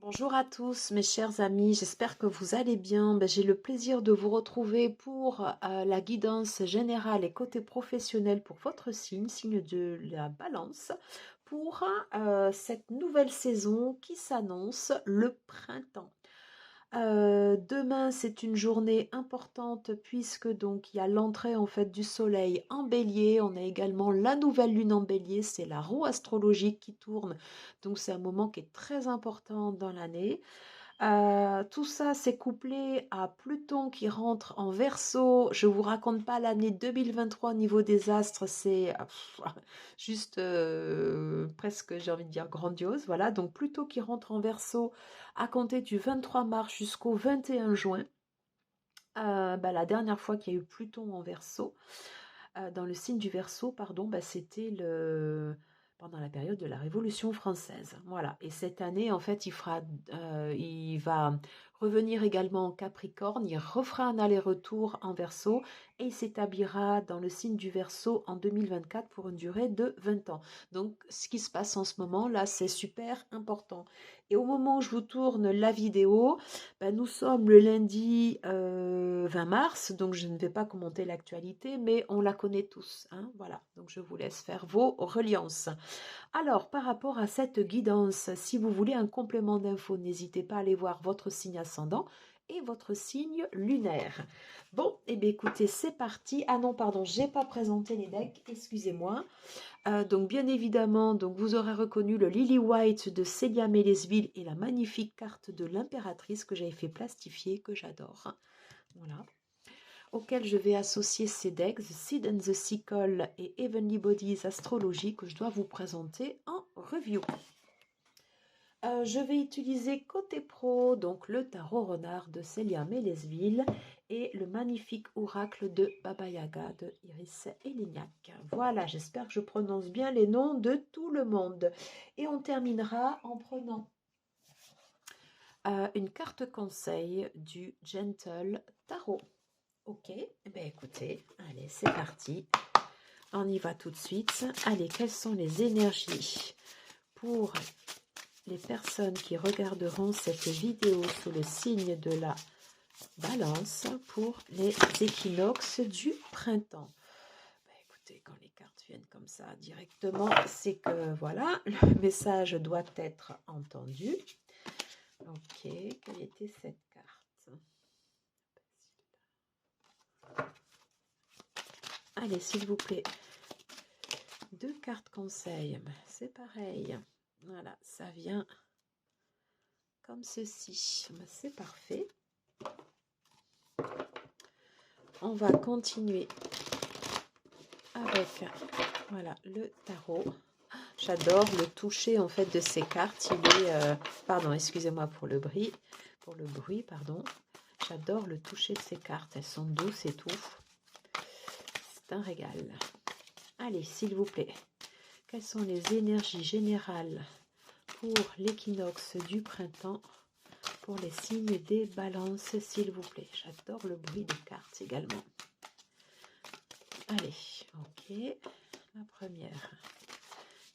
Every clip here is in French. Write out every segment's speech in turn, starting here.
Bonjour à tous mes chers amis, j'espère que vous allez bien. J'ai le plaisir de vous retrouver pour la guidance générale et côté professionnel pour votre signe, signe de la balance, pour cette nouvelle saison qui s'annonce le printemps. Demain, c'est une journée importante puisque donc il y a l'entrée en fait du soleil en bélier. On a également la nouvelle lune en bélier, c'est la roue astrologique qui tourne. Donc c'est un moment qui est très important dans l'année. Tout ça, c'est couplé à Pluton qui rentre en Verseau. Je vous raconte pas l'année 2023 au niveau des astres, c'est juste presque, j'ai envie de dire, grandiose. Voilà, donc Pluton qui rentre en Verseau à compter du 23 mars jusqu'au 21 juin. La dernière fois qu'il y a eu Pluton en Verseau, dans le signe du Verseau, pardon, c'était pendant la période de la Révolution française. Voilà. Et cette année, en fait, il va revenir également en Capricorne. Il refera un aller-retour en Verseau et il s'établira dans le signe du Verseau en 2024 pour une durée de 20 ans. Donc, ce qui se passe en ce moment là, c'est super important. Et au moment où je vous tourne la vidéo, nous sommes le lundi 20 mars, donc je ne vais pas commenter l'actualité, mais on la connaît tous. Hein, voilà, donc je vous laisse faire vos reliances. Alors, par rapport à cette guidance, si vous voulez un complément d'infos, n'hésitez pas à aller voir votre signe ascendant et votre signe lunaire. Bon, et bien écoutez, c'est parti. Ah non, pardon, j'ai pas présenté les decks, excusez-moi. Donc bien évidemment, donc vous aurez reconnu le Lily White de Célia Mélesville et la magnifique carte de l'impératrice que j'avais fait plastifier, que j'adore. Voilà. Auquel je vais associer ces decks, The Seed and the Sickle et Heavenly Bodies Astrologie que je dois vous présenter en review. Je vais utiliser côté pro, donc le tarot renard de Célia Mélesville et le magnifique oracle de Baba Yaga de Iris Elignac. Voilà, j'espère que je prononce bien les noms de tout le monde. Et on terminera en prenant une carte conseil du Gentle Tarot. Ok, eh bien écoutez, allez, c'est parti. On y va tout de suite. Allez, quelles sont les énergies pour les personnes qui regarderont cette vidéo sous le signe de la balance pour les équinoxes du printemps? Écoutez, quand les cartes viennent comme ça directement, c'est que voilà, le message doit être entendu. Ok, quelle était cette carte? Allez, s'il vous plaît. 2 cartes conseils, c'est pareil. Voilà, ça vient comme ceci. C'est parfait. On va continuer avec voilà, le tarot. J'adore le toucher en fait de ces cartes. Il est, pardon, excusez-moi pour le bruit, pardon. J'adore le toucher de ces cartes. Elles sont douces et tout. C'est un régal. Allez, s'il vous plaît. Quelles sont les énergies générales pour l'équinoxe du printemps, pour les signes des balances, s'il vous plaît? J'adore le bruit des cartes également. Allez, ok. La première.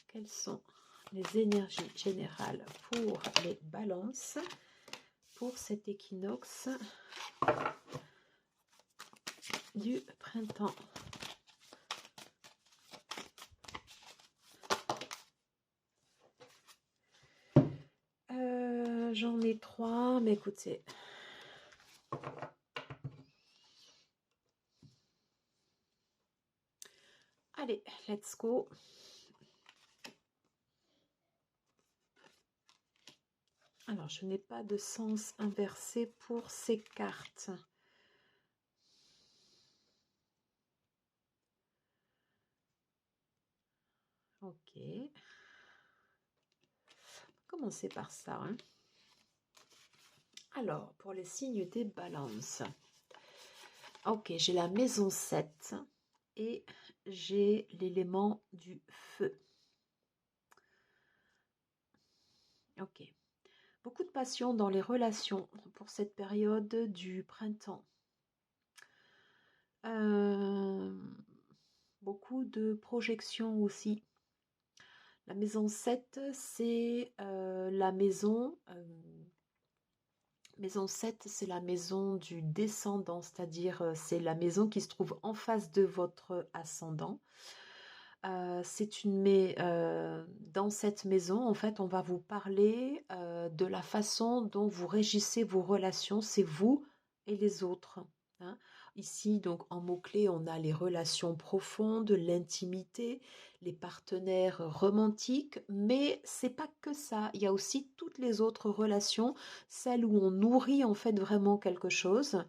Quelles sont les énergies générales pour les balances, pour cet équinoxe du printemps? J'en ai 3, mais écoutez. Allez, let's go. Alors, je n'ai pas de sens inversé pour ces cartes. Ok. On va commencer par ça. Hein. Alors, pour les signes des balances. Ok, j'ai la maison 7 et j'ai l'élément du feu. Ok. Beaucoup de passion dans les relations pour cette période du printemps. Beaucoup de projections aussi. La maison 7, c'est la maison Maison 7, c'est la maison du descendant, c'est-à-dire c'est la maison qui se trouve en face de votre ascendant. Dans cette maison, en fait, on va vous parler de la façon dont vous régissez vos relations, c'est vous et les autres, hein. Ici, donc, en mots-clés, on a les relations profondes, l'intimité, les partenaires romantiques, mais c'est pas que ça. Il y a aussi toutes les autres relations, celles où on nourrit en fait vraiment quelque chose,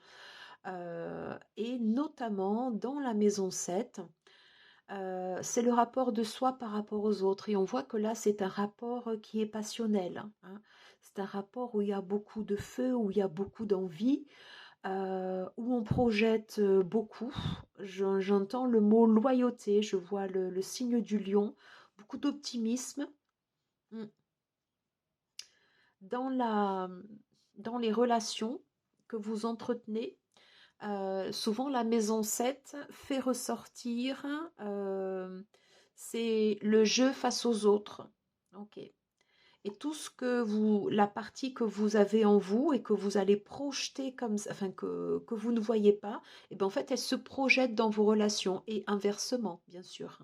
et notamment dans la maison 7. C'est le rapport de soi par rapport aux autres et on voit que là, c'est un rapport, qui est passionnel, hein. C'est un rapport où il y a beaucoup de feu, où il y a beaucoup d'envie, où on projette, beaucoup. J'entends le mot loyauté, je vois le signe du lion, beaucoup d'optimisme. Mmh. Dans la dans les relations que vous entretenez, souvent la maison 7 fait ressortir, c'est le jeu face aux autres. Ok. Et tout ce que la partie que vous avez en vous et que vous allez projeter comme ça, enfin que vous ne voyez pas, et ben en fait elle se projette dans vos relations et inversement, bien sûr.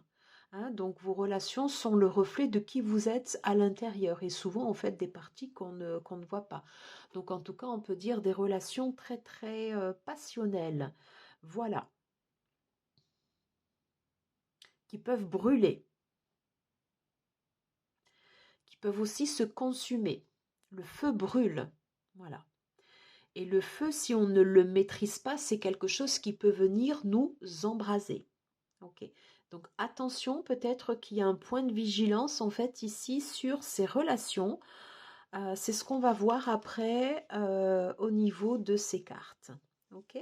Hein, donc vos relations sont le reflet de qui vous êtes à l'intérieur et souvent en fait des parties qu'on ne voit pas. Donc en tout cas on peut dire des relations très très passionnelles. Voilà, qui peuvent brûler, qui peuvent aussi se consumer. Le feu brûle. Voilà. Et le feu, si on ne le maîtrise pas, c'est quelque chose qui peut venir nous embraser. Ok. Donc attention, peut-être qu'il y a un point de vigilance en fait ici sur ces relations. C'est ce qu'on va voir après au niveau de ces cartes. Ok.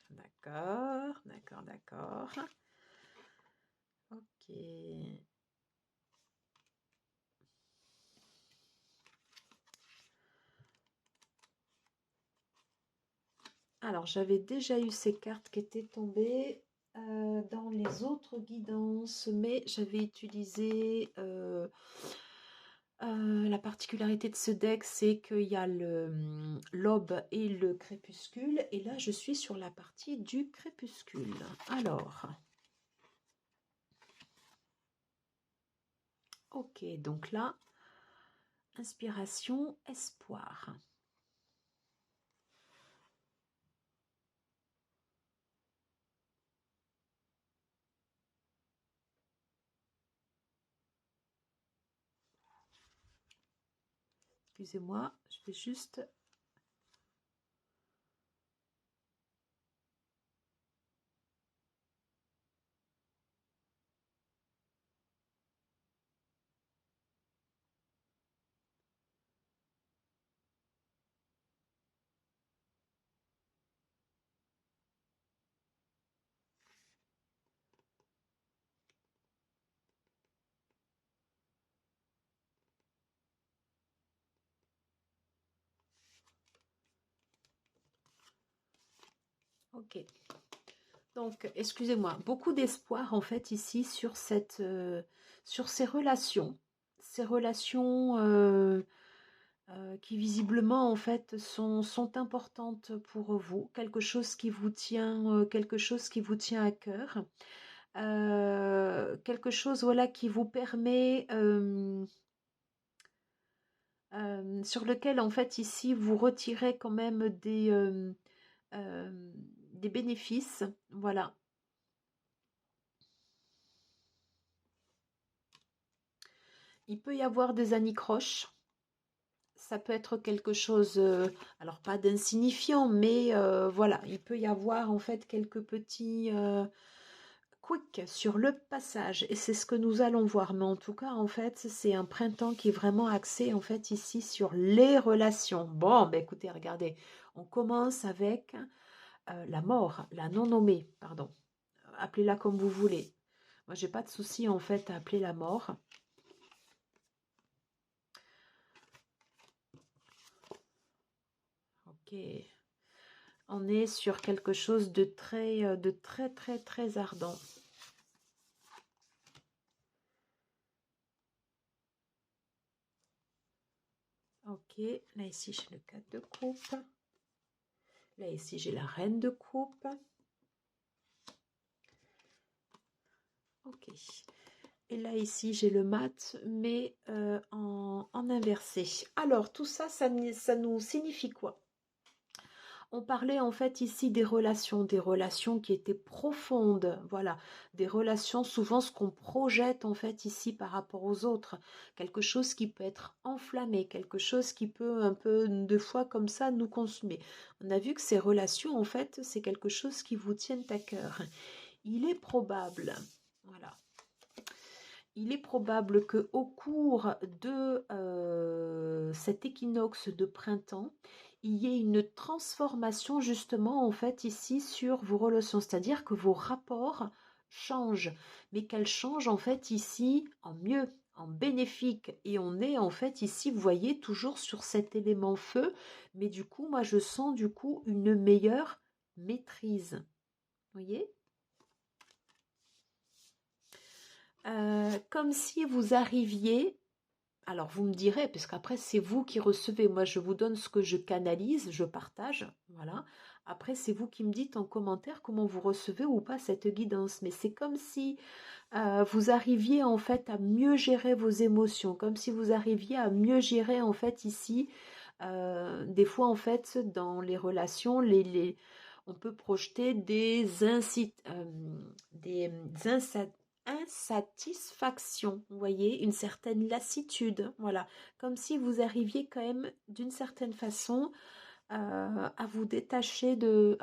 D'accord, d'accord, d'accord. Ok. Alors, j'avais déjà eu ces cartes qui étaient tombées dans les autres guidances, mais j'avais utilisé la particularité de ce deck, c'est qu'il y a l'aube et le crépuscule, et là je suis sur la partie du crépuscule. Alors, ok, donc là, inspiration, espoir. Excusez-moi, je vais juste... Ok. Donc, excusez-moi, beaucoup d'espoir en fait ici sur sur ces relations qui visiblement en fait sont importantes pour vous, quelque chose qui vous tient à cœur, quelque chose voilà qui vous permet, sur lequel en fait ici vous retirez quand même euh, des bénéfices, voilà. Il peut y avoir des anicroches. Ça peut être quelque chose, alors pas d'insignifiant, mais voilà, il peut y avoir en fait quelques petits quick sur le passage, et c'est ce que nous allons voir. Mais en tout cas, en fait, c'est un printemps qui est vraiment axé en fait ici sur les relations. Bon, ben écoutez, regardez, on commence avec la mort, la non nommée, pardon. Appelez-la comme vous voulez. Moi, j'ai pas de souci en fait à appeler la mort. Ok. On est sur quelque chose de très, très, très ardent. Ok, là ici j'ai le 4 de coupe. Là ici j'ai la reine de coupe. Ok. Et là ici j'ai le mat, mais en inversé. Alors tout ça, ça nous signifie quoi? On parlait en fait ici des relations qui étaient profondes, voilà, des relations souvent ce qu'on projette en fait ici par rapport aux autres, quelque chose qui peut être enflammé, quelque chose qui peut un peu de fois comme ça nous consumer. On a vu que ces relations en fait c'est quelque chose qui vous tienne à cœur. Il est probable, voilà, il est probable que au cours de cet équinoxe de printemps, il y ait une transformation justement en fait ici sur vos relations, c'est-à-dire que vos rapports changent, mais qu'elles changent en fait ici en mieux, en bénéfique. Et on est en fait ici, vous voyez, toujours sur cet élément feu, mais du coup, moi je sens du coup une meilleure maîtrise. Vous voyez? Comme si vous arriviez, alors vous me direz, parce qu'après c'est vous qui recevez, moi je vous donne ce que je canalise, je partage, voilà. Après c'est vous qui me dites en commentaire comment vous recevez ou pas cette guidance, mais c'est comme si vous arriviez en fait à mieux gérer vos émotions, comme si vous arriviez à mieux gérer en fait ici, des fois en fait dans les relations, on peut projeter des insatisfaction, vous voyez, une certaine lassitude, voilà, comme si vous arriviez quand même d'une certaine façon à vous détacher de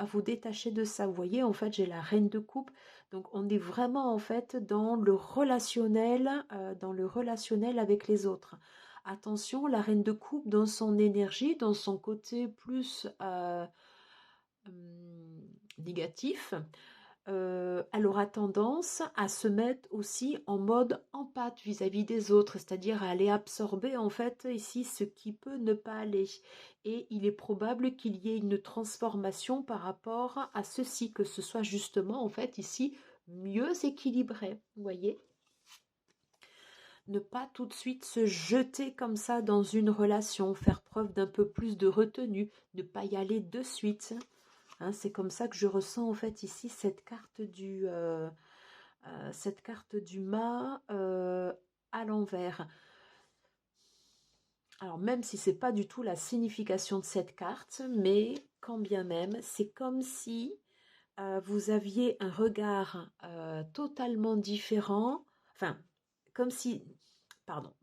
ça. Vous voyez, en fait, j'ai la reine de coupe, donc on est vraiment en fait dans le relationnel avec les autres. Attention, la reine de coupe dans son énergie, dans son côté plus négatif, elle aura tendance à se mettre aussi en mode empathe vis-à-vis des autres, c'est-à-dire à aller absorber en fait ici ce qui peut ne pas aller. Et il est probable qu'il y ait une transformation par rapport à ceci, que ce soit justement en fait ici mieux équilibré, vous voyez? Ne pas tout de suite se jeter comme ça dans une relation, faire preuve d'un peu plus de retenue, ne pas y aller de suite. Hein, c'est comme ça que je ressens en fait ici cette carte du mât à l'envers. Alors même si c'est pas du tout la signification de cette carte, mais quand bien même, c'est comme si vous aviez un regard totalement différent, enfin, comme si, pardon,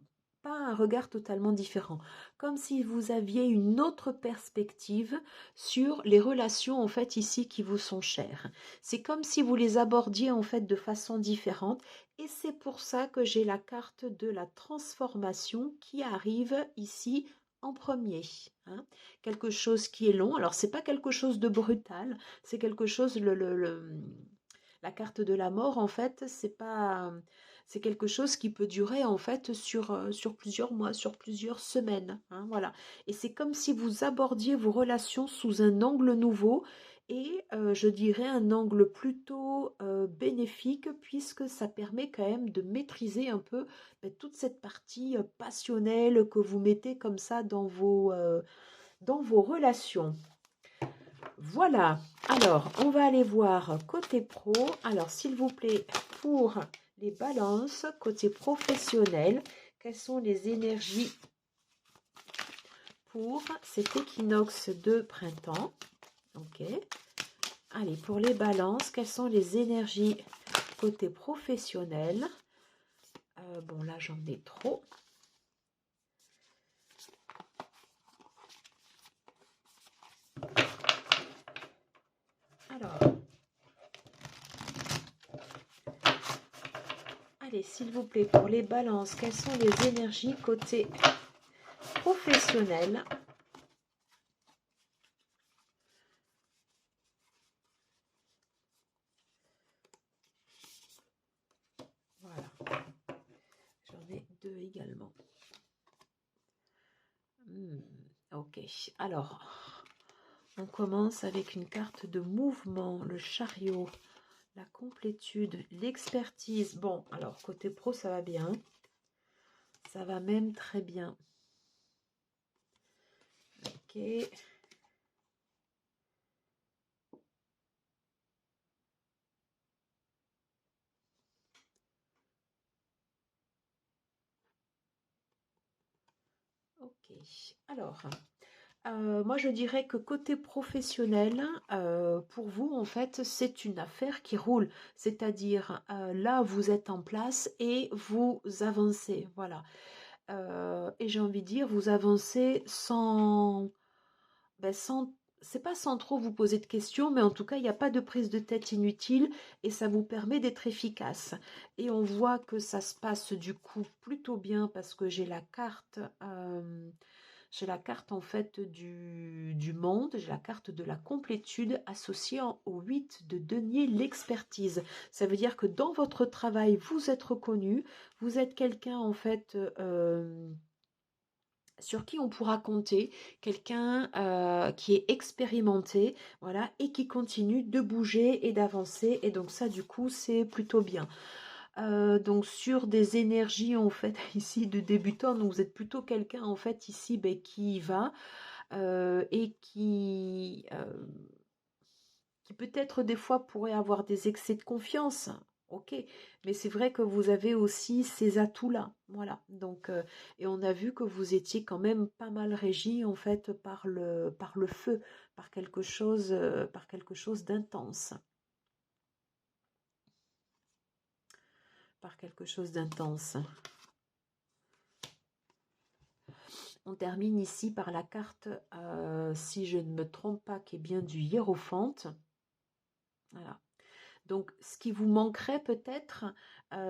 pas un regard totalement différent, comme si vous aviez une autre perspective sur les relations en fait ici qui vous sont chères. C'est comme si vous les abordiez en fait de façon différente et c'est pour ça que j'ai la carte de la transformation qui arrive ici en premier. Hein. Quelque chose qui est long, alors c'est pas quelque chose de brutal, c'est quelque chose, la carte de la mort, en fait, c'est quelque chose qui peut durer, en fait, sur plusieurs mois, sur plusieurs semaines. Hein, voilà. Et c'est comme si vous abordiez vos relations sous un angle nouveau et je dirais un angle plutôt bénéfique puisque ça permet quand même de maîtriser un peu toute cette partie passionnelle que vous mettez comme ça dans vos relations. Voilà, alors on va aller voir côté pro. Alors s'il vous plaît, pour les balances, côté professionnel, quelles sont les énergies pour cet équinoxe de printemps? Ok. Allez, pour les balances, quelles sont les énergies côté professionnel? Bon, là j'en ai trop. Alors, allez, s'il vous plaît, pour les balances, quelles sont les énergies côté professionnel? Voilà, j'en ai deux également. Ok, alors, on commence avec une carte de mouvement, le chariot, la complétude, l'expertise. Bon, alors, côté pro, ça va bien. Ça va même très bien. Ok. Alors, moi je dirais que côté professionnel, pour vous en fait c'est une affaire qui roule. C'est-à-dire là vous êtes en place et vous avancez. Voilà. Et j'ai envie de dire, vous avancez sans, sans, c'est pas sans trop vous poser de questions, mais en tout cas, il n'y a pas de prise de tête inutile et ça vous permet d'être efficace. Et on voit que ça se passe du coup plutôt bien parce que j'ai la carte en fait du monde, j'ai la carte de la complétude associée au 8 de denier, l'expertise. Ça veut dire que dans votre travail, vous êtes reconnu, vous êtes quelqu'un en fait sur qui on pourra compter, quelqu'un qui est expérimenté, voilà, et qui continue de bouger et d'avancer. Et donc ça, du coup, c'est plutôt bien. Donc sur des énergies en fait ici de débutant, donc vous êtes plutôt quelqu'un en fait ici qui y va et qui peut-être des fois pourrait avoir des excès de confiance. Ok, mais c'est vrai que vous avez aussi ces atouts-là, voilà. Donc, et on a vu que vous étiez quand même pas mal régi en fait par le feu, par quelque chose d'intense, par quelque chose d'intense. On termine ici par la carte, si je ne me trompe pas, qui est bien du hiérophante. Voilà. Donc, ce qui vous manquerait peut-être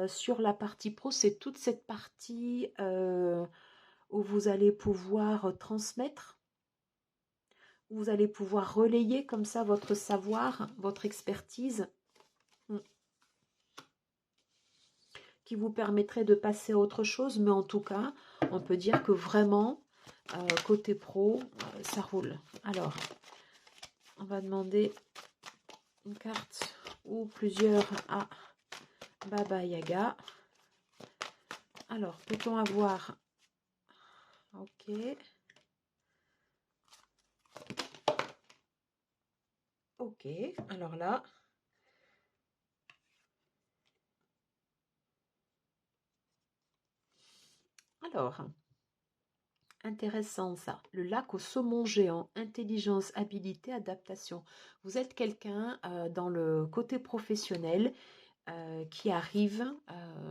sur la partie pro, c'est toute cette partie où vous allez pouvoir transmettre, où vous allez pouvoir relayer comme ça votre savoir, votre expertise, qui vous permettrait de passer à autre chose. Mais en tout cas, on peut dire que vraiment, côté pro, ça roule. Alors, on va demander une carte ou plusieurs à Baba Yaga. Alors, peut-on avoir... Ok. Ok, alors là... Alors, intéressant ça. Le lac au saumon géant, intelligence, habilité, adaptation. Vous êtes quelqu'un dans le côté professionnel qui arrive,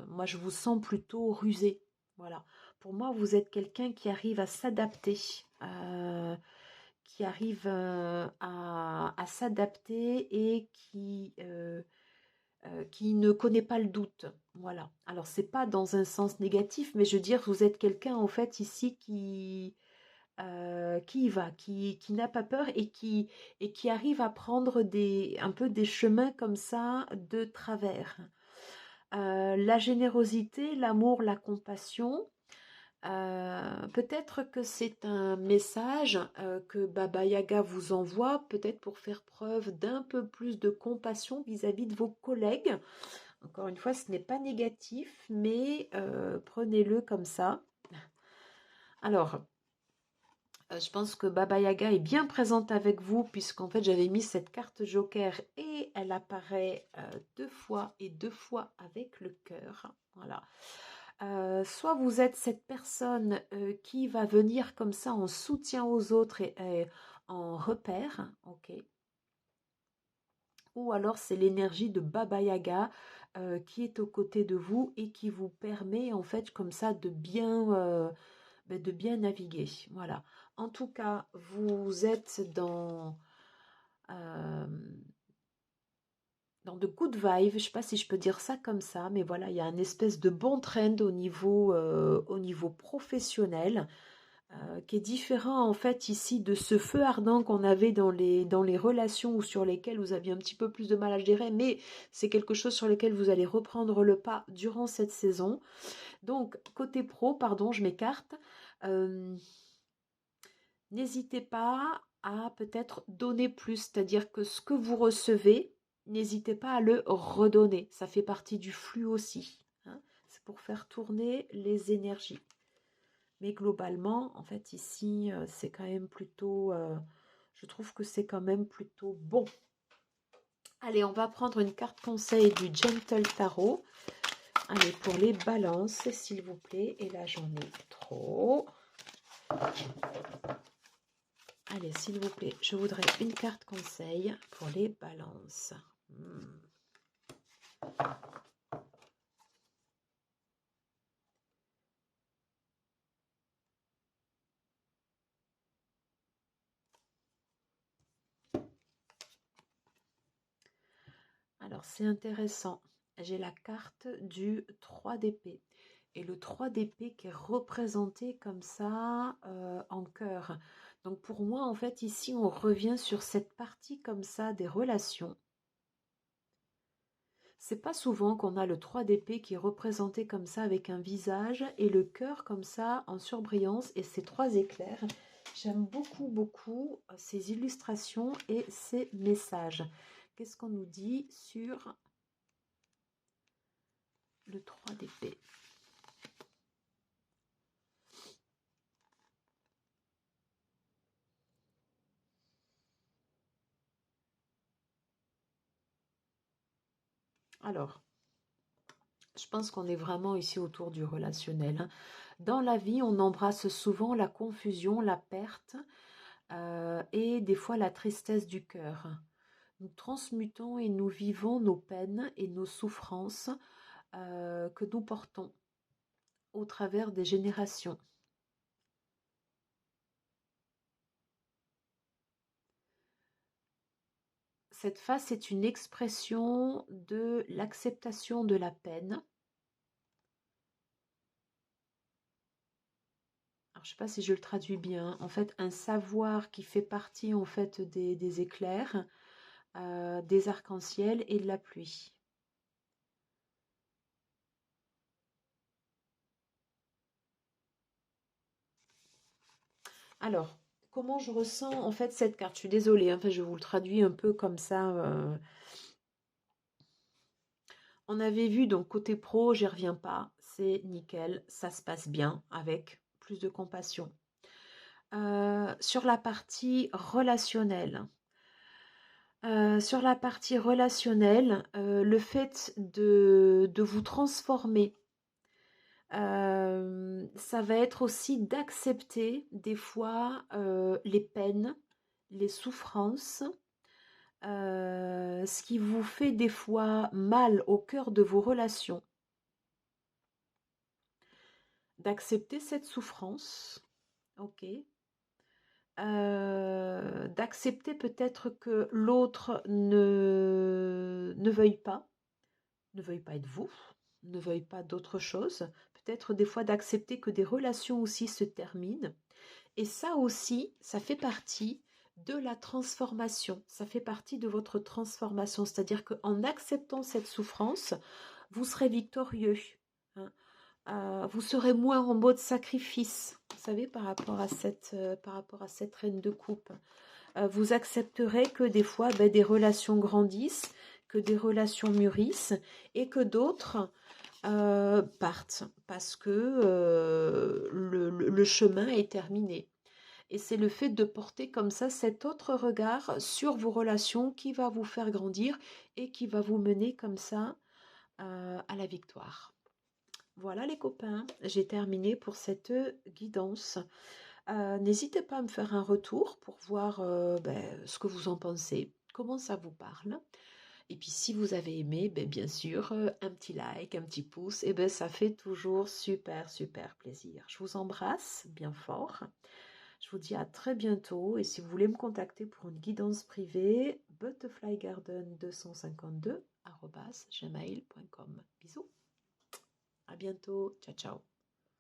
moi je vous sens plutôt rusé. Voilà. Pour moi, vous êtes quelqu'un qui arrive à s'adapter, qui arrive à s'adapter et qui ne connaît pas le doute. Voilà. Alors, c'est pas dans un sens négatif, mais je veux dire, vous êtes quelqu'un en fait ici qui y va, qui n'a pas peur et qui arrive à prendre un peu des chemins comme ça de travers. La générosité, l'amour, la compassion. Peut-être que c'est un message que Baba Yaga vous envoie, peut-être pour faire preuve d'un peu plus de compassion vis-à-vis de vos collègues. Encore une fois, ce n'est pas négatif, mais prenez-le comme ça. Alors, je pense que Baba Yaga est bien présente avec vous, puisqu'en fait, j'avais mis cette carte joker et elle apparaît deux fois et deux fois avec le cœur. Voilà. Soit vous êtes cette personne qui va venir comme ça en soutien aux autres et en repère, ok. Ou alors c'est l'énergie de Baba Yaga qui est aux côtés de vous et qui vous permet en fait comme ça de bien naviguer. Voilà. En tout cas, vous êtes euh, dans de good vibes, je ne sais pas si je peux dire ça comme ça, mais voilà, il y a un espèce de bon trend au niveau professionnel qui est différent en fait ici de ce feu ardent qu'on avait dans les relations ou sur lesquelles vous aviez un petit peu plus de mal à gérer, mais c'est quelque chose sur lequel vous allez reprendre le pas durant cette saison. Donc, côté pro, pardon, je m'écarte. N'hésitez pas à peut-être donner plus, c'est-à-dire que ce que vous recevez, n'hésitez pas à le redonner. Ça fait partie du flux aussi, hein. C'est pour faire tourner les énergies. Mais globalement, en fait, ici, c'est quand même plutôt... je trouve que c'est quand même plutôt bon. Allez, on va prendre une carte conseil du Gentle Tarot. Allez, pour les balances, s'il vous plaît. Et là, j'en ai trop. Allez, s'il vous plaît, je voudrais une carte conseil pour les balances. Alors, c'est intéressant. J'ai la carte du 3 d'épée. Et le 3 d'épée qui est représenté comme ça en cœur. Donc, pour moi, en fait, ici, on revient sur cette partie comme ça des relations. C'est pas souvent qu'on a le 3 d'épée qui est représenté comme ça avec un visage et le cœur comme ça en surbrillance et ces 3 éclairs. J'aime beaucoup, beaucoup ces illustrations et ces messages. Qu'est-ce qu'on nous dit sur le 3 d'épée? Alors, je pense qu'on est vraiment ici autour du relationnel, hein. Dans la vie, on embrasse souvent la confusion, la perte et des fois la tristesse du cœur. Nous transmutons et nous vivons nos peines et nos souffrances que nous portons au travers des générations. Cette face est une expression de l'acceptation de la peine. Alors, je ne sais pas si je le traduis bien. En fait, un savoir qui fait partie en fait des éclairs, des arcs-en-ciel et de la pluie. Alors, comment je ressens en fait cette carte? Je suis désolée, hein, je vous le traduis un peu comme ça. On avait vu donc côté pro, j'y reviens pas, c'est nickel, ça se passe bien avec plus de compassion. Sur la partie relationnelle, le fait de vous transformer, ça va être aussi d'accepter des fois les peines, les souffrances, ce qui vous fait des fois mal au cœur de vos relations, d'accepter cette souffrance, ok, d'accepter peut-être que l'autre ne veuille pas être vous, ne veuille pas d'autre chose, peut-être des fois d'accepter que des relations aussi se terminent. Et ça aussi, ça fait partie de la transformation, ça fait partie de votre transformation, c'est-à-dire qu'en acceptant cette souffrance, vous serez victorieux, hein. Vous serez moins en mode sacrifice, vous savez, par rapport à cette reine de coupe. Vous accepterez que des fois, des relations grandissent, que des relations mûrissent et que d'autres partent parce que le chemin est terminé. Et c'est le fait de porter comme ça cet autre regard sur vos relations qui va vous faire grandir et qui va vous mener comme ça à la victoire. Voilà les copains, j'ai terminé pour cette guidance. N'hésitez pas à me faire un retour pour voir ce que vous en pensez, comment ça vous parle. Et puis si vous avez aimé, bien sûr, un petit like, un petit pouce, et ça fait toujours super, super plaisir. Je vous embrasse bien fort. Je vous dis à très bientôt. Et si vous voulez me contacter pour une guidance privée, butterflygarden252@gmail.com. Bisous, à bientôt, ciao ciao.